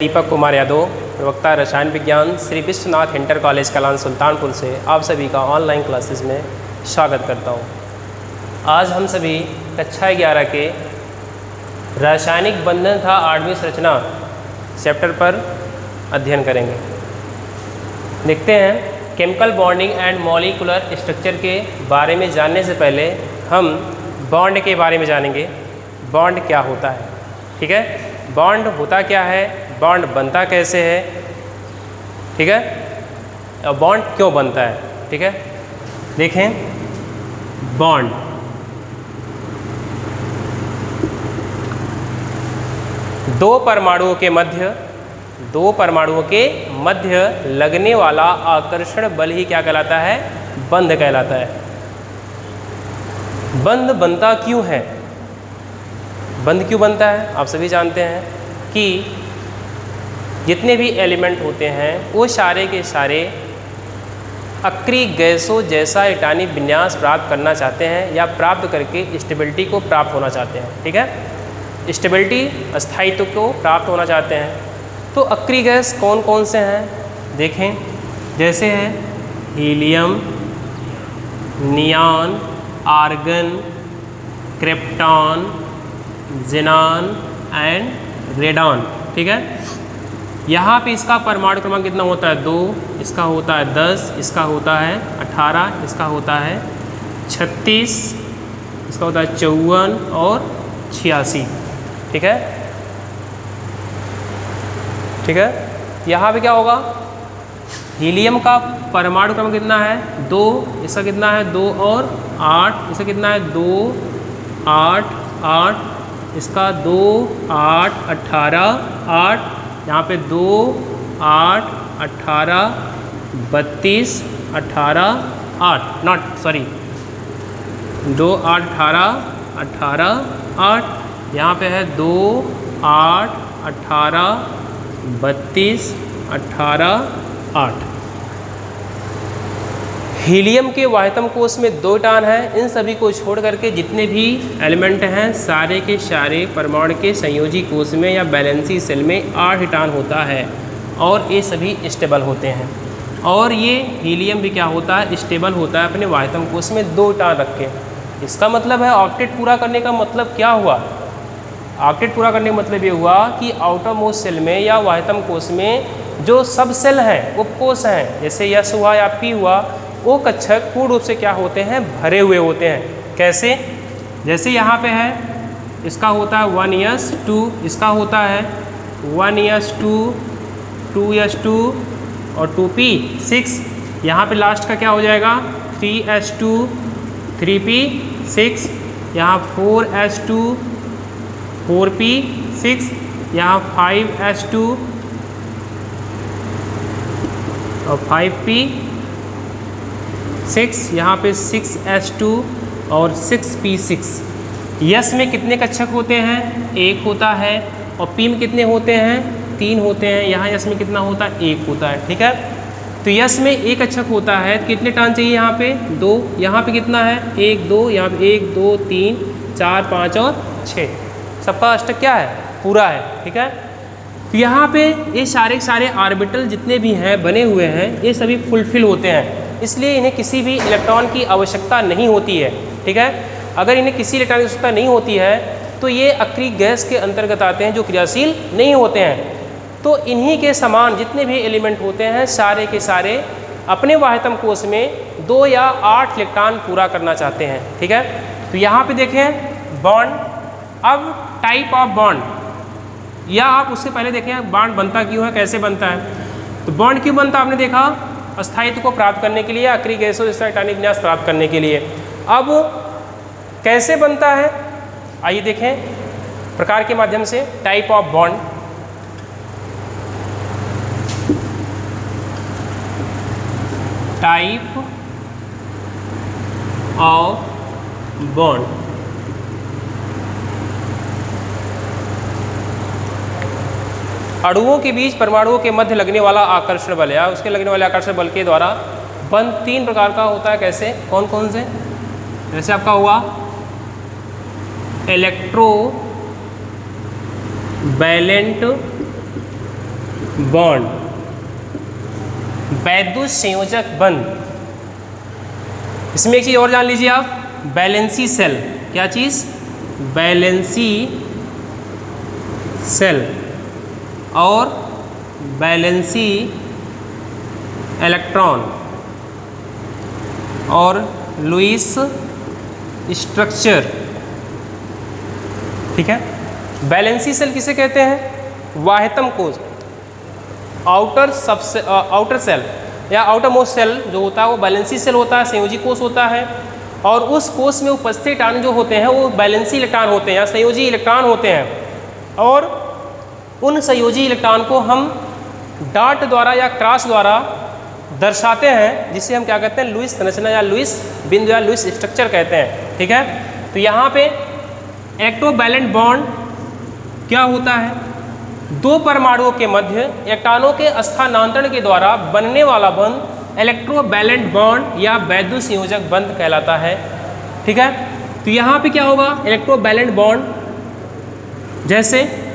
दीपक कुमार यादव, प्रवक्ता रसायन विज्ञान, श्री विश्वनाथ इंटर कॉलेज कलान सुल्तानपुर से आप सभी का ऑनलाइन क्लासेस में स्वागत करता हूँ। आज हम सभी कक्षा 11 के रासायनिक बंधन तथा आणविक संरचना चैप्टर पर अध्ययन करेंगे। देखते हैं chemical bonding and molecular structure के बारे में जानने से पहले हम बॉन्ड के बारे में जानेंगे। बॉन्ड क्या होता है, ठीक है। बॉन्ड होता क्या है, बॉन्ड बनता कैसे है, ठीक है, और बॉन्ड क्यों बनता है, ठीक है। देखें, बॉन्ड दो परमाणुओं के मध्य लगने वाला आकर्षण बल ही क्या कहलाता है, बंध कहलाता है। बंध बनता क्यों है, बंध क्यों बनता है, आप सभी जानते हैं कि जितने भी एलिमेंट होते हैं वो सारे के सारे अक्रिय गैसों जैसा इलेक्ट्रॉनिक विन्यास प्राप्त करना चाहते हैं या प्राप्त करके स्टेबिलिटी को प्राप्त होना चाहते हैं, ठीक है। स्टेबिलिटी, स्थायित्व को प्राप्त होना चाहते हैं। तो अक्रिय गैस कौन कौन से हैं, देखें, जैसे हैं helium, neon, argon, krypton, xenon and radon, ठीक है। यहाँ पे इसका परमाणु क्रमांक कितना होता है, 2, इसका होता है 10, इसका होता है 18, इसका होता है 36, इसका होता है 54 और 86, ठीक है, ठीक है। यहाँ पे क्या होगा, हीलियम का परमाणु क्रमांक कितना है, 2, इसका कितना है 2 और 8, इसका कितना है 2, 8, 8, इसका 2, 8, 18, 8, यहाँ पे 2, 8, 18, 32, 18, 8, नॉट सॉरी 2, 8, 18, 18, 8, यहाँ पे है 2, 8, 18, 32, 18, 8। हीलियम के वाहितम कोश में 2 इलेक्ट्रॉन हैं। इन सभी को छोड़ करके जितने भी एलिमेंट हैं सारे के सारे परमाणु के संयोजी कोश में या बैलेंसी सेल में 8 इलेक्ट्रॉन होता है और ये सभी स्टेबल होते हैं। और ये हीलियम भी क्या होता है, स्टेबल होता है अपने वाहितम कोश में 2 इलेक्ट्रॉन रख के। इसका मतलब है ऑक्टेट पूरा करने का मतलब क्या हुआ, ऑक्टेट पूरा करने का मतलब ये हुआ कि आउटर मोस्ट सेल में या वाहितम कोश में जो सब सेल हैं, उपकोश हैं, जैसे यस हुआ या पी हुआ, वो कक्षक पूर्ण रूप से क्या होते हैं, भरे हुए होते हैं। कैसे, जैसे यहाँ पे है, इसका होता है 1s2, इसका होता है 1s2, 2s2 और 2p6। यहाँ पे लास्ट का क्या हो जाएगा 3s2, 3p6, यहाँ 4s2, 4p6, यहाँ 5s2 और 5p6, यहाँ पे 6s2 और 6p6। यस में कितने कक्षक होते हैं, 1 होता है, और पी में कितने होते हैं, 3 होते हैं। यहाँ यस में कितना होता है, 1 होता है, ठीक है। तो यस में 1 कक्षक होता है, कितने टर्न चाहिए यहाँ पे, 2, यहाँ पे कितना है 1, 2, यहाँ पे 1, 2, 3, 4, 5 और 6, सबका अष्टक क्या है, पूरा है, ठीक है। तो यहाँ पे ये सारे सारे ऑर्बिटल जितने भी हैं बने हुए हैं, ये सभी फुलफिल होते हैं, इसलिए इन्हें किसी भी इलेक्ट्रॉन की आवश्यकता नहीं होती है, ठीक है। अगर इन्हें किसी इलेक्ट्रॉन की आवश्यकता नहीं होती है तो ये अक्रिय गैस के अंतर्गत आते हैं जो क्रियाशील नहीं होते हैं। तो इन्हीं के समान जितने भी एलिमेंट होते हैं सारे के सारे अपने वाहितम कोश में 2 या 8 इलेक्ट्रॉन पूरा करना चाहते हैं, ठीक है। तो यहाँ पे देखें बॉन्ड। अब टाइप ऑफ बॉन्ड, या आप उससे पहले देखें बॉन्ड बनता क्यों है, कैसे बनता है। तो बॉन्ड क्यों बनता, आपने देखा स्थायित्व को प्राप्त करने के लिए, अक्रिय गैसों जैसा इलेक्ट्रॉनिक विन्यास प्राप्त करने के लिए। अब कैसे बनता है, आइए देखें प्रकार के माध्यम से। Type of bond, type of bond, अणुओं के बीच परमाणुओं के मध्य लगने वाला आकर्षण बल या उसके लगने वाले आकर्षण बल के द्वारा बंध 3 प्रकार का होता है। कैसे, कौन कौन से, जैसे आपका हुआ इलेक्ट्रो वैलेंट बॉन्ड, वैद्युत संयोजक बंध। इसमें एक चीज़ और जान लीजिए आप, वैलेंसी सेल। क्या चीज़? वैलेंसी सेल और वैलेंसी इलेक्ट्रॉन और लुईस स्ट्रक्चर। ठीक है। वैलेंसी सेल किसे कहते हैं? वाह्यतम कोश, आउटर सेल या आउटर मोस्ट सेल जो होता है वो वैलेंसी सेल होता है, संयोजी कोश होता है। और उस कोश में उपस्थित अणु जो होते हैं वो वैलेंसी इलेक्ट्रॉन होते हैं या संयोजी इलेक्ट्रॉन होते हैं। और उन संयोजी इलेक्ट्रॉन को हम डाट द्वारा या क्रॉस द्वारा दर्शाते हैं, जिसे हम क्या कहते हैं? लुईस संरचना या लुईस बिंदु या लुईस स्ट्रक्चर कहते हैं। ठीक है। तो यहाँ पे इलेक्ट्रोवैलेंट बॉन्ड क्या होता है? दो परमाणुओं के मध्य इलेक्ट्रॉनों के स्थानांतरण के द्वारा बनने वाला बंध इलेक्ट्रोवैलेंट बॉन्ड या वैद्युत संयोजक बंध कहलाता है। ठीक है। तो यहाँ पे क्या होगा? इलेक्ट्रोवैलेंट बॉन्ड जैसे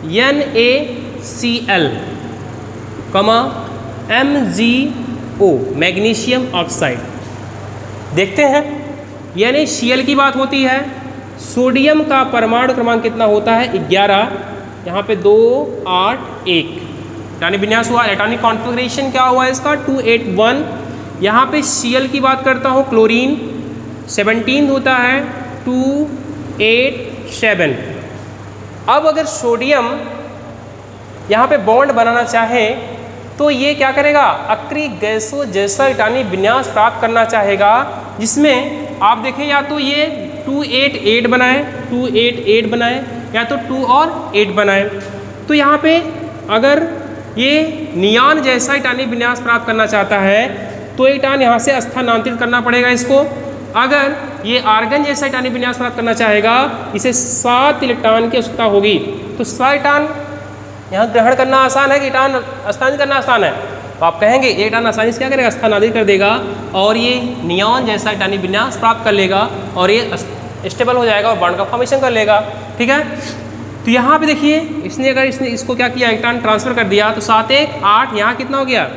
NaCl, MgO मैग्नीशियम ऑक्साइड। देखते हैं, NaCl की बात होती है, सोडियम का परमाणु क्रमांक कितना होता है? 11। यहाँ पे 2, 8, 1 इलेक्ट्रॉनिक विन्यास हुआ। इलेक्ट्रॉनिक कॉन्फ़िगरेशन क्या हुआ इसका? 281। यहाँ पे Cl की बात करता हूँ, क्लोरीन 17 होता है, 287। अब अगर सोडियम यहाँ पे बॉन्ड बनाना चाहे तो ये क्या करेगा? अक्रिय गैसों जैसा इलेक्ट्रॉनिक विन्यास प्राप्त करना चाहेगा, जिसमें आप देखें या तो ये 288 बनाए, 288 बनाए, या तो 2 और 8 बनाए। तो यहाँ पे अगर ये नियान जैसा इलेक्ट्रॉनिक विन्यास प्राप्त करना चाहता है तो इलेक्ट्रॉन यहाँ से स्थानांतरित करना पड़ेगा इसको। अगर ये आर्गन जैसा इलेक्ट्रॉनिक विन्यास प्राप्त करना चाहेगा, इसे 7 इलेक्ट्रॉन की आवश्यकता होगी। तो 7 इलेक्ट्रॉन यहाँ ग्रहण करना आसान है कि इलेक्ट्रॉन स्थानांतरित करना आसान है? तो आप कहेंगे इलेक्ट्रॉन आसानी से क्या करेगा? स्थानांतरित कर देगा और ये नियॉन जैसा इलेक्ट्रॉनिक विन्यास प्राप्त कर लेगा और ये स्टेबल हो जाएगा और बॉन्ड का फॉर्मेशन कर लेगा। ठीक है। तो यहाँ पे देखिए, इसने इसको क्या किया? इलेक्ट्रॉन ट्रांसफर कर दिया। तो 7, 1, 8, यहाँ कितना हो गया?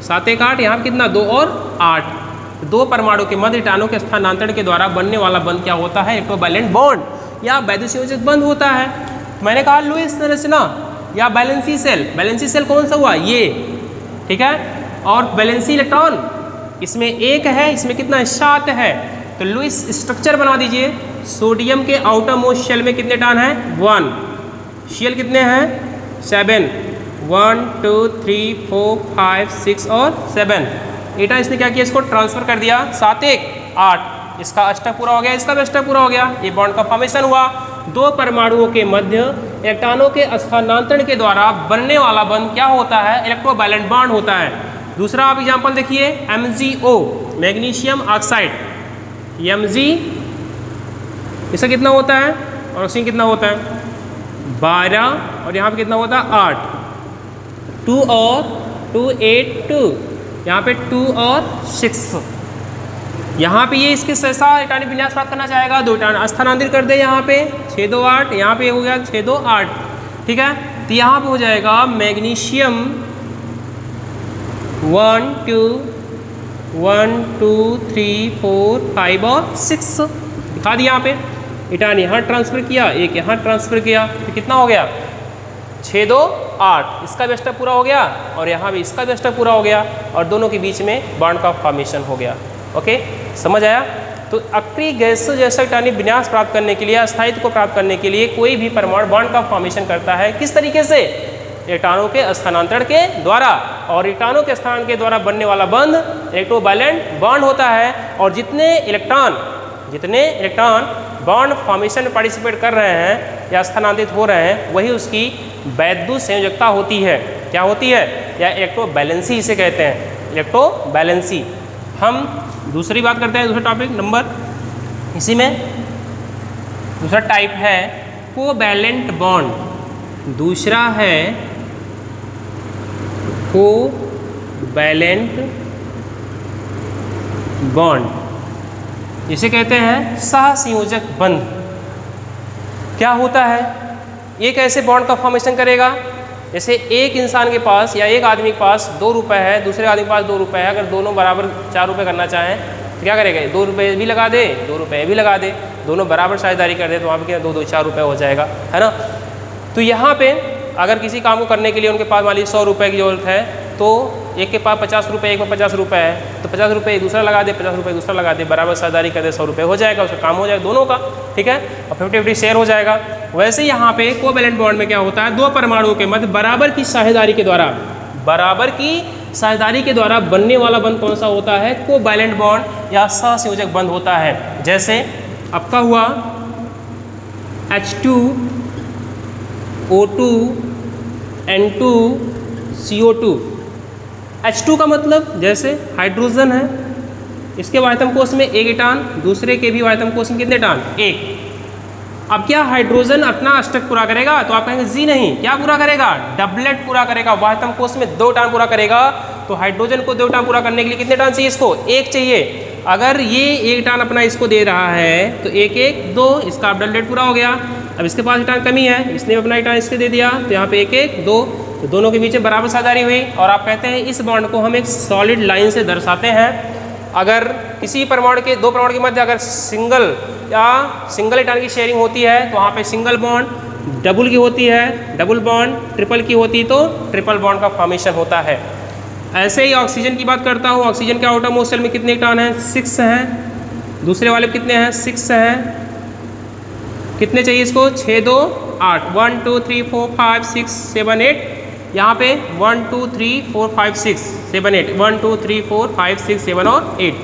7, 1, 8, यहाँ कितना? 2 और 8। दो परमाणु के मध्य इलेक्ट्रॉनों के स्थानांतरण के द्वारा बनने वाला बंध क्या होता है? इलेक्ट्रोवैलेंट बॉन्ड या वैद्युत संयोजक बंध होता है। मैंने कहा लुईस संरचना या वैलेंसी सेल। वैलेंसी सेल कौन सा हुआ? ये। ठीक है। और वैलेंसी इलेक्ट्रॉन इसमें 1 है, इसमें कितना? 7 है। तो लुईस स्ट्रक्चर बना दीजिए। सोडियम के आउटर मोस्ट शेल में कितने इलेक्ट्रॉन हैं? 1। शेल कितने हैं? 7। 1, 2, 3, 4, 5, 6 और 7 इलेक्ट्रॉन। इसने क्या किया? इसको ट्रांसफर कर दिया। 7, 1, 8 इसका अष्टक पूरा हो गया, इसका भी अष्टक पूरा हो गया। ये बॉन्ड का फॉर्मेशन हुआ। दो परमाणुओं के मध्य इलेक्ट्रॉनों के स्थानांतरण के द्वारा बनने वाला बंध क्या होता है? इलेक्ट्रोवैलेंट बॉन्ड होता है। दूसरा आप एग्जांपल देखिए, MgO मैग्नीशियम ऑक्साइड। Mg इसका कितना होता है और ऑक्सीजन कितना होता है? 12 और यहाँ पे कितना होता है? 8। 2 और 2, 8, 2 यहाँ पे 2 और 6। यहाँ पे ये इसके सहसा इलेक्ट्रॉनिक विन्यास प्राप्त करना चाहेगा, 2 इलेक्ट्रॉन स्थानांतरित कर दे। यहाँ पे 6, 2, 8, यहाँ पे हो गया 6, 2, 8। ठीक है। तो यहाँ पे हो जाएगा मैग्नीशियम 1, 2, 1, 2, 3, 4, 5 और 6 दिखा दिया। यहाँ पे इलेक्ट्रॉन यहाँ ट्रांसफर किया, एक यहाँ ट्रांसफर किया, तो कितना हो गया? 6, 2, 8 इसका भी अष्टक पूरा हो गया और यहाँ भी इसका भी अष्टक पूरा हो गया और दोनों के बीच में बॉन्ड का फॉर्मेशन हो गया। ओके, समझ आया? तो अक्रिय गैसों जैसा इलेक्ट्रॉनिक विन्यास प्राप्त करने के लिए, अस्थायित्व को प्राप्त करने के लिए कोई भी परमाणु बॉन्ड का फॉर्मेशन करता है। किस तरीके से? इलेक्ट्रॉनों के स्थानांतरण के द्वारा। और इलेक्ट्रॉनों के स्थानांतरण के द्वारा बनने वाला बंध इलेक्ट्रोवैलेंट बॉन्ड होता है। और जितने इलेक्ट्रॉन बॉन्ड फॉर्मेशन में पार्टिसिपेट कर रहे हैं या स्थानांतरित हो रहे हैं, वही उसकी वैद्युत संयोजकता होती है। क्या होती है? या इलेक्ट्रोवैलेंसी इसे कहते हैं, इलेक्ट्रोवैलेंसी। हम दूसरी बात करते हैं, दूसरा टॉपिक नंबर, इसी में दूसरा टाइप है कोवैलेंट बॉन्ड। दूसरा है कोवैलेंट बॉन्ड, इसे कहते हैं सहसंयोजक बंध। क्या होता है? ये कैसे बॉन्ड का फॉर्मेशन करेगा? जैसे एक इंसान के पास या एक आदमी के पास 2 रुपये है, दूसरे आदमी के पास 2 रुपये है, अगर दोनों बराबर 4 रुपये करना चाहें तो क्या करेगा, 2 रुपये भी लगा दे, 2 रुपये भी लगा दे, दोनों बराबर साझेदारी कर दे तो वहाँ पे क्या 2 4 रुपये हो जाएगा, है ना। तो यहाँ पे अगर किसी काम को करने के लिए उनके पास मान लीजिए 100 रुपये की ज़रूरत है, तो एक के पास 50 रुपये, एक में 50 रुपये है, तो 50 रुपये दूसरा लगा दे, 50 रुपये दूसरा लगा दे, बराबर साझेदारी कर दे, 100 रुपये हो जाएगा, उसका काम हो जाएगा दोनों का, ठीक है, और 50-50 शेयर हो जाएगा। वैसे यहाँ पे कोवैलेंट बॉन्ड में क्या होता है, 2 परमाणुओं के मध्य बराबर की साझेदारी के द्वारा बनने वाला बंध कौन सा होता है, कोवैलेंट बॉन्ड या सहसंयोजक बंध होता है। जैसे आपका हुआ H2 O2 N2 CO2। H2 का मतलब जैसे हाइड्रोजन है, इसके वायतम कोश में 1 इलेक्ट्रॉन, दूसरे के भी वायतम कोश में कितने इलेक्ट्रॉन, 1। अब क्या हाइड्रोजन अपना अष्टक पूरा करेगा, तो आप कहेंगे जी नहीं, क्या पूरा करेगा, डबलेट पूरा करेगा, वायतम कोश में 2 इलेक्ट्रॉन पूरा करेगा। तो हाइड्रोजन को 2 इलेक्ट्रॉन पूरा करने के लिए कितने इलेक्ट्रॉन चाहिए, इसको 1 चाहिए। अगर ये 1 इलेक्ट्रॉन अपना इसको दे रहा है तो 1 1 2, इसका डबलेट पूरा हो गया। अब इसके पास इलेक्ट्रॉन कमी है, इसने अपना इलेक्ट्रॉन इसके दे दिया, तो यहाँ पे 1 1 2, तो दोनों के बीच बराबर साझेदारी हुई। और आप कहते हैं इस बॉन्ड को हम एक सॉलिड लाइन से दर्शाते हैं। अगर किसी परमाणु के 2 परमाणु के मध्य अगर सिंगल इलेक्ट्रॉन की शेयरिंग होती है तो वहाँ पे सिंगल बॉन्ड, डबल की होती है डबल बॉन्ड, ट्रिपल की होती तो ट्रिपल बॉन्ड का फॉर्मेशन होता है। ऐसे ही ऑक्सीजन की बात करता हूँ, ऑक्सीजन के आउटर मोस्ट शेल में कितने इलेक्ट्रॉन हैं, 6 हैं, दूसरे वाले में कितने हैं, 6 हैं, कितने चाहिए इसको, 6 2 8, 1 2 3 4 5 6 7 8, यहाँ पे 1 2 3 4 5 6 7 8, 1 2 3 4 5 6 7 और 8,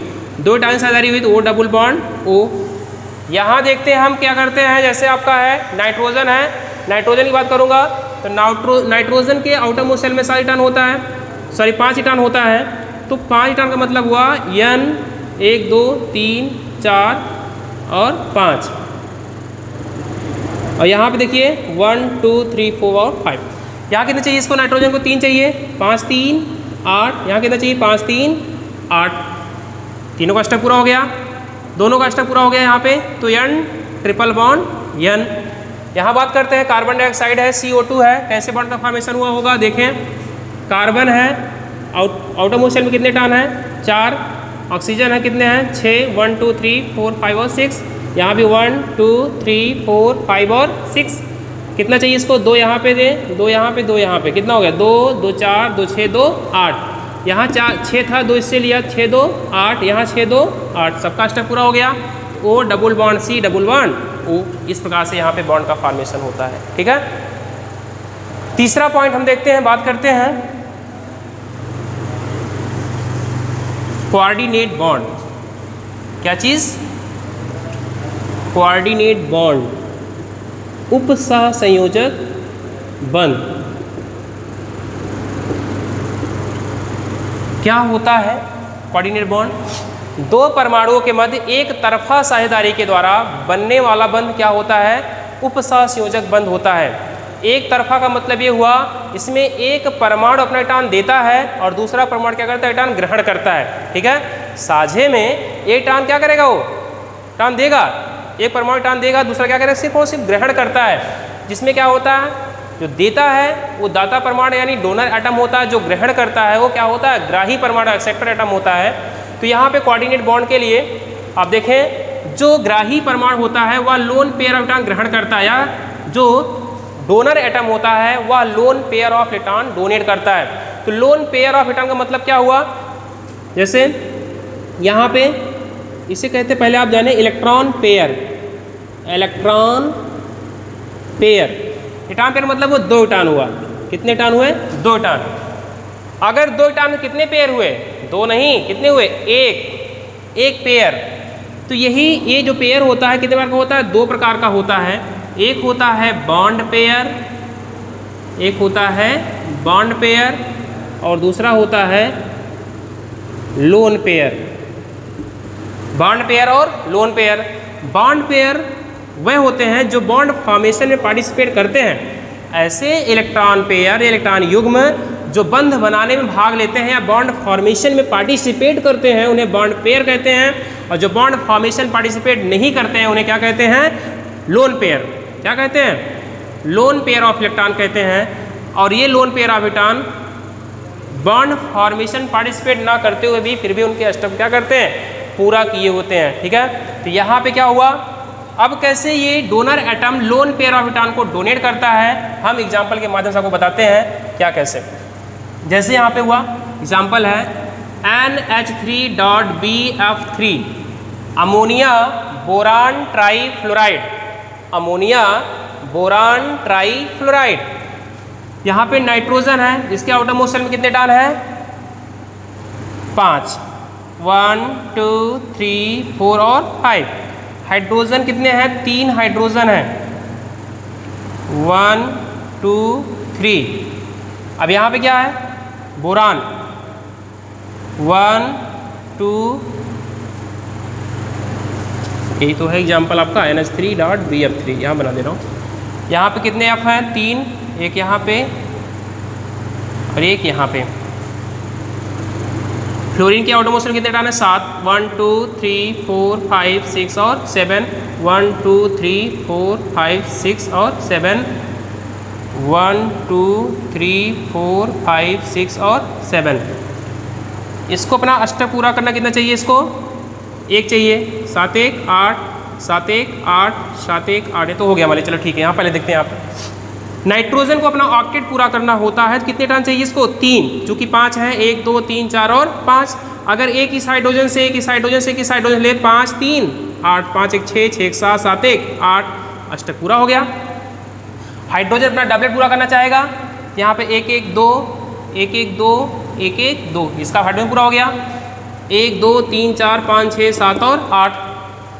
2 इलेक्ट्रॉन साझेदारी हुई तो O डबल बॉन्ड O। यहाँ देखते हैं हम क्या करते हैं, जैसे आपका है नाइट्रोजन है, नाइट्रोजन की बात करूँगा तो नाइट्रोजन के आउटर मोस्ट शेल में 7 इलेक्ट्रॉन होता है, सॉरी 5 इलेक्ट्रॉन होता है। तो 5 इलेक्ट्रॉन का मतलब हुआ N 1 2 3 4 और 5, और यहाँ पे देखिए 1 2 3 4 और 5। यहाँ कितने चाहिए इसको, नाइट्रोजन को 3 चाहिए, 5 3 8, यहाँ कितना चाहिए 5 3 8, तीनों का अष्टक पूरा हो गया, दोनों का अष्टक पूरा हो गया यहाँ पे, तो N ट्रिपल बॉन्ड N। यहाँ बात करते हैं कार्बन डाइऑक्साइड है, CO2 है, कैसे बॉन्ड का फॉर्मेशन हुआ होगा, देखें कार्बन है, आउटर मोस्ट शेल में कितने इलेक्ट्रॉन हैं, 4, ऑक्सीजन है कितने हैं, 6, 1 2 3 4 5 और 6, यहाँ भी 1 2 3 4 5 और 6, कितना चाहिए इसको, 2 यहाँ पे दे, 2 यहाँ पे, 2 यहाँ पे, कितना हो गया, 2 2 4 2 6 2 8, यहाँ 6 था, 2 इससे लिया, 6 2 8, यहाँ 6 2 8, सबका अष्टक पूरा हो गया। O double bond C double bond O, इस प्रकार से यहाँ पे बॉन्ड का फॉर्मेशन होता है, ठीक है। तीसरा पॉइंट हम देखते हैं, बात करते हैं कोऑर्डिनेट बॉन्ड। क्या चीज़, कोऑर्डिनेट बॉन्ड, उपसहसंयोजक बंध। क्या होता है कोऑर्डिनेट बॉन्ड, 2 परमाणुओं के मध्य एक तरफा साझेदारी के द्वारा बनने वाला बंध क्या होता है, उपसहसंयोजक बंध होता है। एक तरफा का मतलब ये हुआ, इसमें एक परमाणु अपना इलेक्ट्रॉन देता है और दूसरा परमाणु क्या करता है, इलेक्ट्रॉन ग्रहण करता है, ठीक है। साझे में एक इलेक्ट्रॉन क्या करेगा, वो इलेक्ट्रॉन देगा, एक परमाणु इलेक्ट्रॉन देगा, दूसरा क्या करेगा, सिर्फ और सिर्फ ग्रहण करता है। जिसमें क्या होता है, जो देता है वो दाता परमाणु यानी डोनर एटम होता है, जो ग्रहण करता है वो क्या होता है, ग्राही परमाणु एक्सेप्टर एटम होता है। तो यहाँ पे कोऑर्डिनेट बॉन्ड के लिए आप देखें, जो ग्राही परमाणु होता है वह लोन पेयर ऑफ इलेक्ट्रॉन ग्रहण करता है, या जो डोनर एटम होता है वह lone pair of electron donate करता है। तो लोन पेयर ऑफ इलेक्ट्रॉन का मतलब क्या हुआ, जैसे यहाँ पे इसे कहते पहले आप जाने electron pair, electron pair, electron pair मतलब वो 2 इलेक्ट्रॉन हुआ, कितने इलेक्ट्रॉन हुए, 2 इलेक्ट्रॉन। अगर 2 इलेक्ट्रॉन में कितने पेयर हुए, 2 नहीं, कितने हुए, एक पेयर। तो यही ये जो पेयर होता है कितने प्रकार का होता है, 2 प्रकार का होता है। एक होता है बॉन्ड पेयर, एक होता है बॉन्ड पेयर, और दूसरा होता है लोन पेयर। बॉन्ड पेयर और लोन पेयर। बॉन्ड पेयर वह होते हैं जो बॉन्ड फॉर्मेशन में पार्टिसिपेट करते हैं। ऐसे इलेक्ट्रॉन पेयर, इलेक्ट्रॉन युग्म जो बंध बनाने में भाग लेते हैं या बॉन्ड फॉर्मेशन में पार्टिसिपेट करते हैं, उन्हें बॉन्ड पेयर कहते हैं। और जो बॉन्ड फॉर्मेशन पार्टिसिपेट नहीं करते हैं उन्हें क्या कहते हैं, लोन पेयर। क्या कहते हैं, लोन पेयर ऑफ इलेक्ट्रॉन कहते हैं। और ये lone pair orbital bond formation participate ना करते हुए भी फिर भी उनके अष्टक क्या करते हैं, पूरा किए होते हैं। ठीक है, तो यहाँ पे क्या हुआ, अब कैसे ये डोनर एटम लोन पेयर ऑर्बिटॉन को डोनेट करता है, हम एग्जाम्पल के माध्यम से आपको बताते हैं क्या कैसे। जैसे यहाँ पे हुआ एग्जाम्पल है NH3.BF3 ammonia boron trifluoride, ammonia boron trifluoride. यहाँ पे नाइट्रोजन है जिसके आउटरमोस्ट शेल में कितने डाल है, 5, 1 2 3 4 और 5। हाइड्रोजन कितने हैं, 3 हाइड्रोजन है, 1 2 3। अब यहाँ पे क्या है, बोरान 1 2, यही तो है एग्जाम्पल आपका NH3.BF3, यहाँ बना दे रहा हूँ। यहाँ पे कितने F हैं, 3, एक यहाँ पे और एक यहाँ पे। फ्लोरीन के आउटरमोस्ट शेल कितने डालने, 7, 1 2 3 4 5 6 और 7, 1 2 3 4 5 6 और 7, 1 2 3 4 5 6 और 7। इसको अपना अष्टक पूरा करना कितना चाहिए, इसको 1 चाहिए, 7 1 8 7 1 8 7 1 8, तो हो गया हमारे। चलो ठीक है, यहाँ पहले देखते हैं आप। नाइट्रोजन को अपना ऑक्टेट पूरा करना होता है, कितने टर्न चाहिए इसको, 3, चूँकि 5 है, 1 2 3 4 और 5। अगर एक इस हाइड्रोजन से एक इस हाइड्रोजन से एक इस हाइड्रोजन ले, 5 3 8 5 1 6 6 7 7 1 8, अष्टक पूरा हो गया। हाइड्रोजन अपना डबलेट पूरा करना चाहेगा, यहाँ पे 1 1 2 1 1 2 1 1 2, इसका हाइड्रोजन पूरा हो गया, 1 2 3 4 5 6 7 और 8।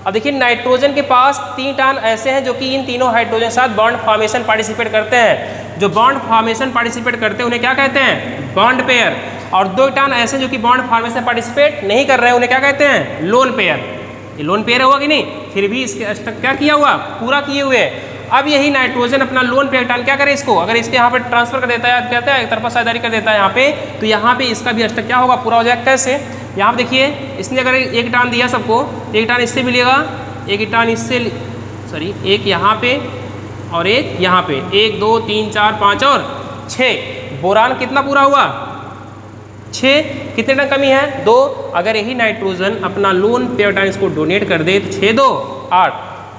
अब देखिए नाइट्रोजन के पास 3 टर्न ऐसे हैं जो कि इन तीनों हाइड्रोजन के साथ बॉन्ड फॉर्मेशन पार्टिसिपेट करते हैं। जो बॉन्ड फॉर्मेशन पार्टिसिपेट करते हैं उन्हें क्या कहते हैं, बॉन्ड पेयर। और 2 टर्न ऐसे जो कि बॉन्ड फॉर्मेशन पार्टिसिपेट नहीं कर रहे हैं उन्हें क्या कहते हैं, लोन पेयर। ये लोन पेयर हुआ कि नहीं, फिर भी इसके अष्टक क्या किया हुआ, पूरा किए हुए। अब यही नाइट्रोजन अपना लोन पेयर टर्न क्या करे, इसको अगर इसके यहाँ पे ट्रांसफर कर देता है, कहता है एक तरफा साझेदारी कर देता है यहाँ पे, तो यहाँ पे इसका भी अष्टक क्या होगा, पूरा हो जाएगा। कैसे, यहाँ पे देखिए इसने अगर एक टर्न दिया सबको, एक टर्न इससे मिलेगा, एक टर्न इससे, सॉरी एक यहाँ पे और एक यहाँ पे, 1 2 3 4 5 और 6। बोरान कितना पूरा हुआ, 6। कितने टन कमी है, 2। अगर यही नाइट्रोजन अपना लोन पेयर टर्न इसको डोनेट कर दे तो 6 2 8,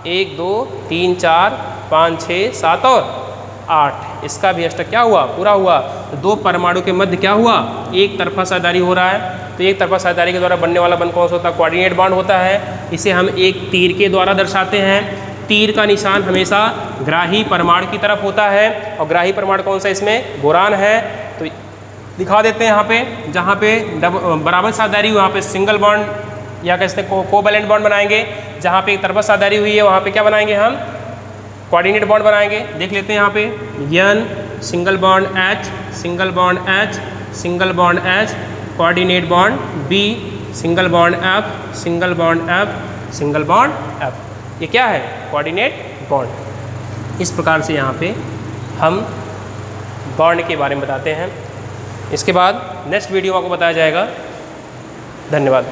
1 2 3 4 5 6 7 और 8, इसका भी अष्टक क्या हुआ, पूरा हुआ। तो 2 परमाणु के मध्य क्या हुआ, एक तरफा साझेदारी हो रहा है। तो एक तरफा साझेदारी के द्वारा बनने वाला बंध कौन सा होता है, कोऑर्डिनेट बॉन्ड होता है। इसे हम एक तीर के द्वारा दर्शाते हैं। तीर का निशान हमेशा ग्राही परमाणु की तरफ होता है, और ग्राही परमाणु कौन सा, इसमें बोरान है। तो दिखा देते हैं यहाँ पे, जहाँ पे बराबर साझेदारी वहाँ पे सिंगल बॉन्ड या कहते हैं कोवैलेंट बॉन्ड बनाएंगे। जहाँ पे एक तरफा साझेदारी हुई है वहाँ पे क्या बनाएंगे, हम कोऑर्डिनेट बॉन्ड बनाएंगे। देख लेते हैं यहाँ पे, N single bond H single bond H single bond H, coordinate bond B single bond F single bond F single bond F। ये क्या है, कोऑर्डिनेट बॉन्ड। इस प्रकार से यहाँ पे हम बॉन्ड के बारे में बताते हैं। इसके बाद नेक्स्ट वीडियो में आपको बताया जाएगा। धन्यवाद।